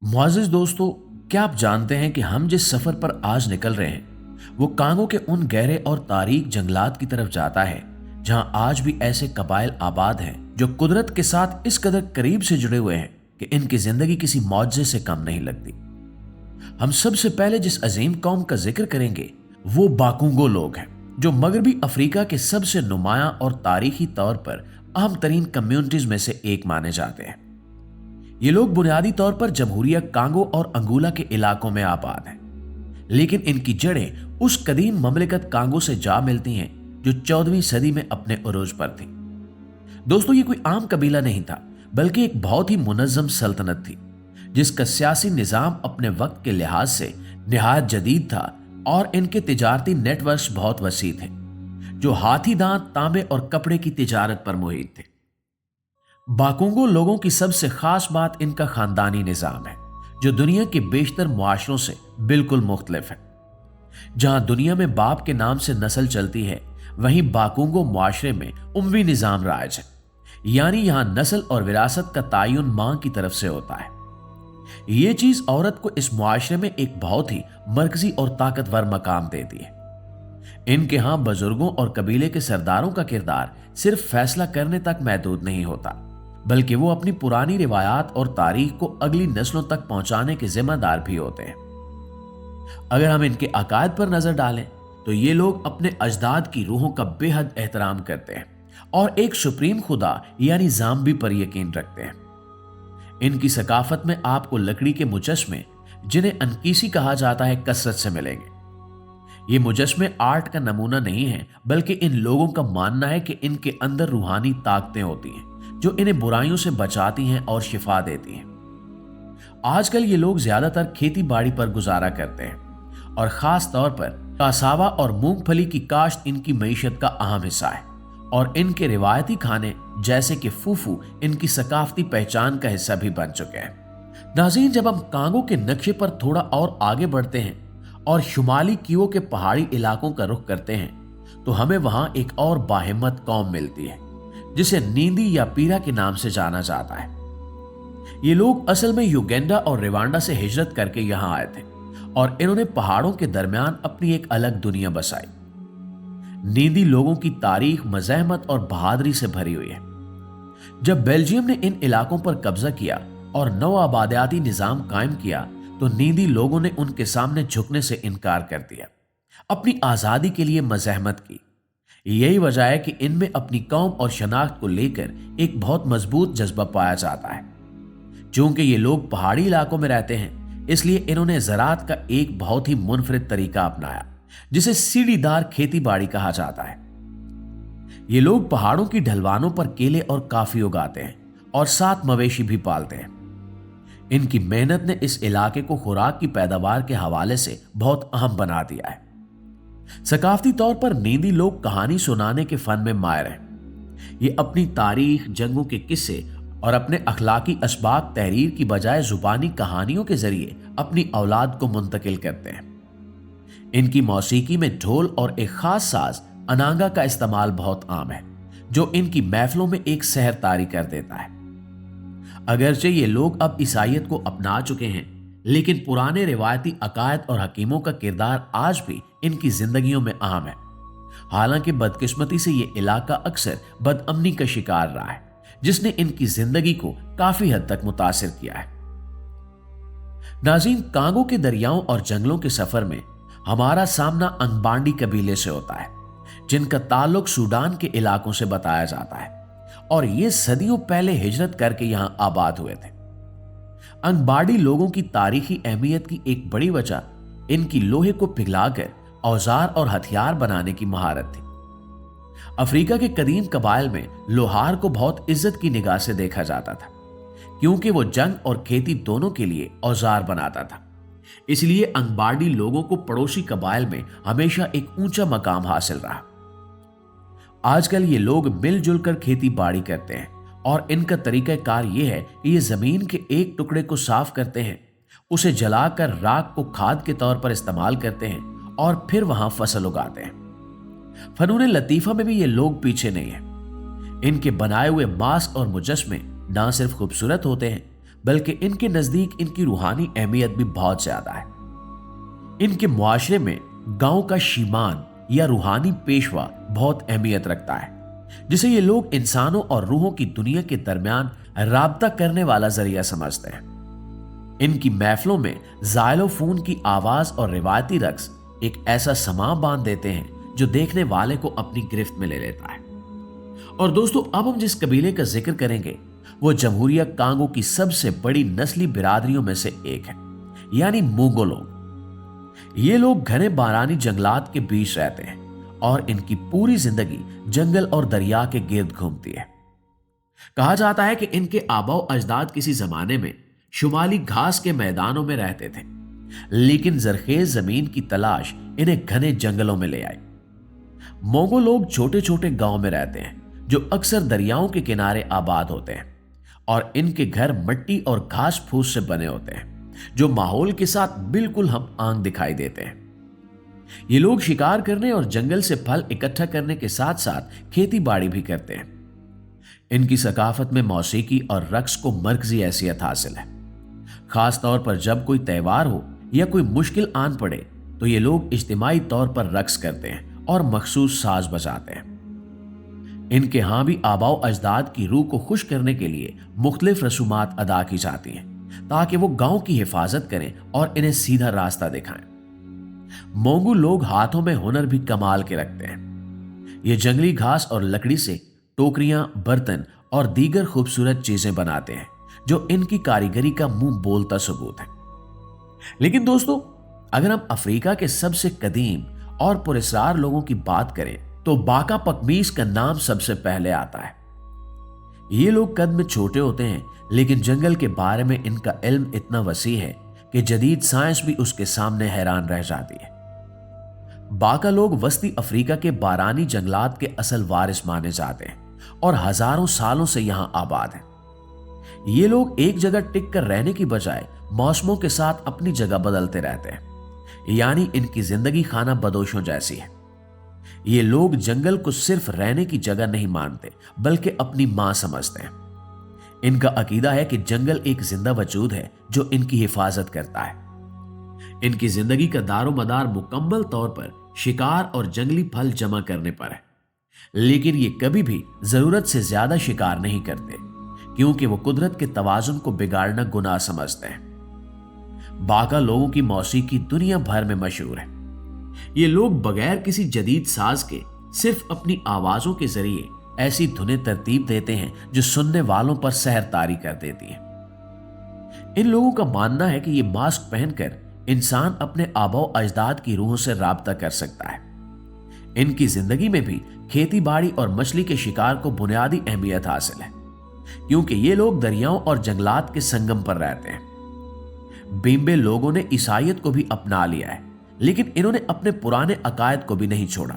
मुआज़िज़ दोस्तों, क्या आप जानते हैं कि हम जिस सफ़र पर आज निकल रहे हैं वो कांगो के उन गहरे और तारीक जंगलात की तरफ जाता है जहां आज भी ऐसे कबाइल आबाद हैं जो कुदरत के साथ इस कदर करीब से जुड़े हुए हैं कि इनकी जिंदगी किसी मौजज़े से कम नहीं लगती। हम सबसे पहले जिस अजीम कौम का जिक्र करेंगे वो बाकुंगो लोग हैं, जो मगरबी अफ्रीका के सबसे नुमायां और तारीखी तौर पर अहम तरीन कम्युनिटीज में से एक माने जाते हैं। ये लोग बुनियादी तौर पर जमहूरिया कांगो और अंगोला के इलाकों में आबाद हैं, लेकिन इनकी जड़ें उस कदीम ममलिकत कांगो से जा मिलती हैं जो 14वीं सदी में अपने उरूज पर थी। दोस्तों, ये कोई आम कबीला नहीं था, बल्कि एक बहुत ही मुनज़्ज़म सल्तनत थी जिसका सियासी निज़ाम अपने वक्त के लिहाज से निहायत जदीद था और इनके तिजारती नेटवर्क्स बहुत वसी थे जो हाथी दांत, तांबे और कपड़े की तिजारत पर मुहित थे। बाकुंगो लोगों की सबसे खास बात इनका खानदानी निज़ाम है जो दुनिया के बेशतर मुआशरों से बिल्कुल मुख्तलिफ है। जहां दुनिया में बाप के नाम से नस्ल चलती है, वहीं बाकुंगो मुआशरे में उम्वी निज़ाम राज है, यानी यहां नस्ल और विरासत का तायुन मां की तरफ से होता है। ये चीज औरत को इस मुआशरे में एक बहुत ही मरकजी और ताकतवर मकाम देती है। इनके यहां बुजुर्गों और कबीले के सरदारों का किरदार सिर्फ फैसला करने तक महदूद नहीं होता, बल्कि वो अपनी पुरानी रिवायात और तारीख को अगली नस्लों तक पहुंचाने के जिम्मेदार भी होते हैं। अगर हम इनके अकायद पर नजर डालें तो ये लोग अपने अजदाद की रूहों का बेहद एहतराम करते हैं और एक सुप्रीम खुदा यानी ज़ाम्बी पर यकीन रखते हैं। इनकी सकाफत में आपको लकड़ी के मुजस्मे, जिन्हें अनकीसी कहा जाता है, कसरत से मिलेंगे। ये मुजस्मे आर्ट का नमूना नहीं है, बल्कि इन लोगों का मानना है कि इनके अंदर रूहानी ताकतें होती हैं जो इन्हें बुराइयों से बचाती हैं और शिफा देती हैं। आजकल ये लोग ज्यादातर खेती बाड़ी पर गुजारा करते हैं और खास तौर पर कासावा और मूंगफली की काश्त इनकी मईशत का अहम हिस्सा है और इनके रिवायती खाने जैसे कि फूफू इनकी सकाफती पहचान का हिस्सा भी बन चुके हैं। नाज़रीन, जब हम कांगो के नक्शे पर थोड़ा और आगे बढ़ते हैं और शुमाली किवो के पहाड़ी इलाकों का रुख करते हैं तो हमें वहां एक और बाहिम्मत कौम मिलती है जिसे नींदी या पीरा के नाम से जाना जाता है। ये लोग असल में युगेंडा और रिवांडा से हिजरत करके यहां आए थे और इन्होंने पहाड़ों के दरमियान अपनी एक अलग दुनिया बसाई। नींदी लोगों की तारीख मज़ाहमत और बहादुरी से भरी हुई है। जब बेल्जियम ने इन इलाकों पर कब्जा किया और नौ आबादियाती निजाम कायम किया तो नींदी लोगों ने उनके सामने झुकने से इनकार कर दिया, अपनी आजादी के लिए मज़ाहमत की। यही वजह है कि इनमें अपनी कौम और शनाख्त को लेकर एक बहुत मजबूत जज्बा पाया जाता है। चूंकि ये लोग पहाड़ी इलाकों में रहते हैं, इसलिए इन्होंने ज़राअत का एक बहुत ही मुनफरिद तरीका अपनाया जिसे सीढ़ीदार खेती बाड़ी कहा जाता है। ये लोग पहाड़ों की ढलवानों पर केले और काफी उगाते हैं और साथ मवेशी भी पालते हैं। इनकी मेहनत ने इस इलाके को खुराक की पैदावार के हवाले से बहुत अहम बना दिया है। सकाफती तौर पर नींदी लोग कहानी सुनाने के फन में माहिर हैं। ये अपनी तारीख, जंगों के किस्से और अपने अखलाकी असबाक तहरीर की बजाय जुबानी कहानियों के जरिए अपनी औलाद को मुंतकिल करते हैं। इनकी मौसीकी में ढोल और एक खास साज अनांगा का इस्तेमाल बहुत आम है जो इनकी महफिलों में एक सहर तारी कर देता है। अगरचे ये लोग अब ईसाइयत को अपना चुके हैं, लेकिन पुराने रिवायती अकायद और हकीमों का किरदार आज भी इनकी जिंदगियों में अहम है। हालांकि बदकिस्मती से ये इलाका अक्सर बदअमनी का शिकार रहा है जिसने इनकी जिंदगी को काफी हद तक मुतासिर किया है। नाज़रीन, कांगो के दरियाओं और जंगलों के सफर में हमारा सामना अंगबांडी कबीले से होता है जिनका ताल्लुक सूडान के इलाकों से बताया जाता है और ये सदियों पहले हिजरत करके यहां आबाद हुए थे। अंगबाड़ी लोगों की तारीखी अहमियत की एक बड़ी वजह इनकी लोहे को पिघलाकर औजार और हथियार बनाने की महारत थी। अफ्रीका के कदीम कबाइल में लोहार को बहुत इज्जत की निगाह से देखा जाता था क्योंकि वो जंग और खेती दोनों के लिए औजार बनाता था। इसलिए अंगबाड़ी लोगों को पड़ोसी कबाइल में हमेशा एक ऊंचा मकाम हासिल रहा। आजकल ये लोग मिलजुल कर खेती बाड़ी करते हैं और इनका तरीकाकार ये है कि ये जमीन के एक टुकड़े को साफ करते हैं, उसे जलाकर राख को खाद के तौर पर इस्तेमाल करते हैं और फिर वहां फसल उगाते हैं। फनून लतीफा में भी ये लोग पीछे नहीं है। इनके बनाए हुए मास्क और मुजस्मे ना सिर्फ खूबसूरत होते हैं बल्कि इनके नजदीक इनकी रूहानी अहमियत भी बहुत ज्यादा है। इनके मुआशरे में गांव का शीमान या रूहानी पेशवा बहुत अहमियत रखता है, जिसे ये लोग इंसानों और रूहों की दुनिया के दरमियान राबता करने वाला जरिया समझते हैं। इनकी महफिलों में जाइलोफोन की आवाज और रिवायती रक्स एक ऐसा समा बांध देते हैं जो देखने वाले को अपनी गिरफ्त में ले लेता है। और दोस्तों, अब हम जिस कबीले का जिक्र करेंगे वो जमहूरिया कांगो की सबसे बड़ी नस्ली बिरादरियों में से एक है, यानी मूंगो लोग। ये लोग घने बारानी जंगलात के बीच रहते हैं और इनकी पूरी जिंदगी जंगल और दरिया के गिर्द घूमती है। कहा जाता है कि इनके आबाओ अजदाद किसी जमाने में शुमाली घास के मैदानों में रहते थे, लेकिन जरखेज जमीन की तलाश इन्हें घने जंगलों में ले आई। मोंगो लोग छोटे छोटे गांव में रहते हैं जो अक्सर दरियाओं के किनारे आबाद होते हैं, और इनके घर मिट्टी और घास फूस से बने होते हैं जो माहौल के साथ बिल्कुल हम आंख दिखाई देते हैं। ये लोग शिकार करने और जंगल से फल इकट्ठा करने के साथ साथ खेती बाड़ी भी करते हैं। इनकी सकाफत में मौसीकी और रक्स को मरकजी हैसियत हासिल है। खास तौर पर जब कोई त्योहार हो या कोई मुश्किल आन पड़े तो ये लोग इज्तिमाई तौर पर रक्स करते हैं और मखसूस साज बजाते हैं। इनके यहां भी आबाओ अजदाद की रूह को खुश करने के लिए मुख्तलिफ रसूमात अदा की जाती हैं ताकि वो गांव की हिफाजत करें और इन्हें सीधा रास्ता दिखाएं। मोंगो लोग हाथों में हुनर भी कमाल के रखते हैं। ये जंगली घास और लकड़ी से टोकरियां, बर्तन और दीगर खूबसूरत चीजें बनाते हैं जो इनकी कारीगरी का मुंह बोलता सबूत है। लेकिन दोस्तों, अगर हम अफ्रीका के सबसे कदीम और पुरस्कार लोगों की बात करें तो बाका पकमीज का नाम सबसे पहले आता है। ये लोग कद में छोटे होते हैं, लेकिन जंगल के बारे में इनका इल्म इतना वसी है कि जदीद साइंस भी उसके सामने हैरान रह जाती है। बाका लोग वस्ती अफ्रीका के बारानी जंगलात के असल वारिस माने जाते हैं और हजारों सालों से यहां आबाद हैं। ये लोग एक जगह टिक कर रहने की बजाय मौसमों के साथ अपनी जगह बदलते रहते हैं, यानी इनकी जिंदगी खाना बदोशों जैसी है। ये लोग जंगल को सिर्फ रहने की जगह नहीं मानते बल्कि अपनी मां समझते हैं। इनका अकीदा है कि जंगल एक जिंदा वजूद है जो इनकी हिफाजत करता है। इनकी जिंदगी का दारोमदार मुकम्मल तौर पर शिकार और जंगली फल जमा करने पर है, लेकिन ये कभी भी जरूरत से ज्यादा शिकार नहीं करते क्योंकि वो कुदरत के तवाजुन को बिगाड़ना गुनाह समझते हैं। बाका लोगों की मौसीकी दुनिया भर में मशहूर है। ये लोग बगैर किसी जदीद साज के सिर्फ अपनी आवाजों के जरिए ऐसी धुनें तरतीब देते हैं जो सुनने वालों पर सहर तारी कर देती है। इन लोगों का मानना है कि ये मास्क पहनकर इंसान अपने आबाओ अजदाद की रूहों से राब्ता कर सकता है। इनकी जिंदगी में भी खेती बाड़ी और मछली के शिकार को बुनियादी अहमियत हासिल है क्योंकि ये लोग दरियाओं और जंगलात के संगम पर रहते हैं। बीम्बे लोगों ने ईसाइयत को भी अपना लिया है, लेकिन इन्होंने अपने पुराने अकायद को भी नहीं छोड़ा।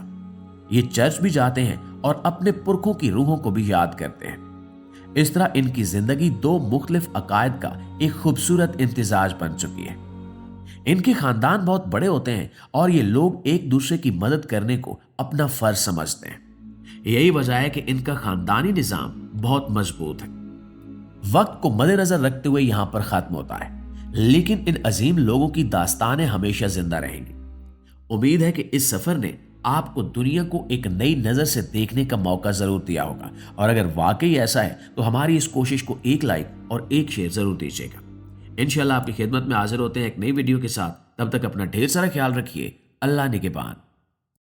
ये चर्च भी जाते हैं और अपने पुरखों की रूहों को भी याद करते हैं। इस तरह इनकी जिंदगी दो मुख्तलिफ अकायद का एक खूबसूरत इम्तिजाज बन चुकी है। इनके खानदान बहुत बड़े होते हैं और ये लोग एक दूसरे की मदद करने को अपना फर्ज समझते हैं। यही वजह है कि इनका खानदानी निजाम बहुत मजबूत है। वक्त को मद्देनजर रखते हुए यहां पर खत्म होता है, लेकिन इन अजीम लोगों की दास्तानें हमेशा जिंदा रहेंगी। उम्मीद है कि इस सफर ने आपको दुनिया को एक नई नजर से देखने का मौका जरूर दिया होगा, और अगर वाकई ऐसा है तो हमारी इस कोशिश को एक लाइक और एक शेयर जरूर दीजिएगा। इंशाल्लाह आपकी खिदमत में हाजिर होते हैं एक नई वीडियो के साथ। तब तक अपना ढेर सारा ख्याल रखिए। अल्लाह निगहबान।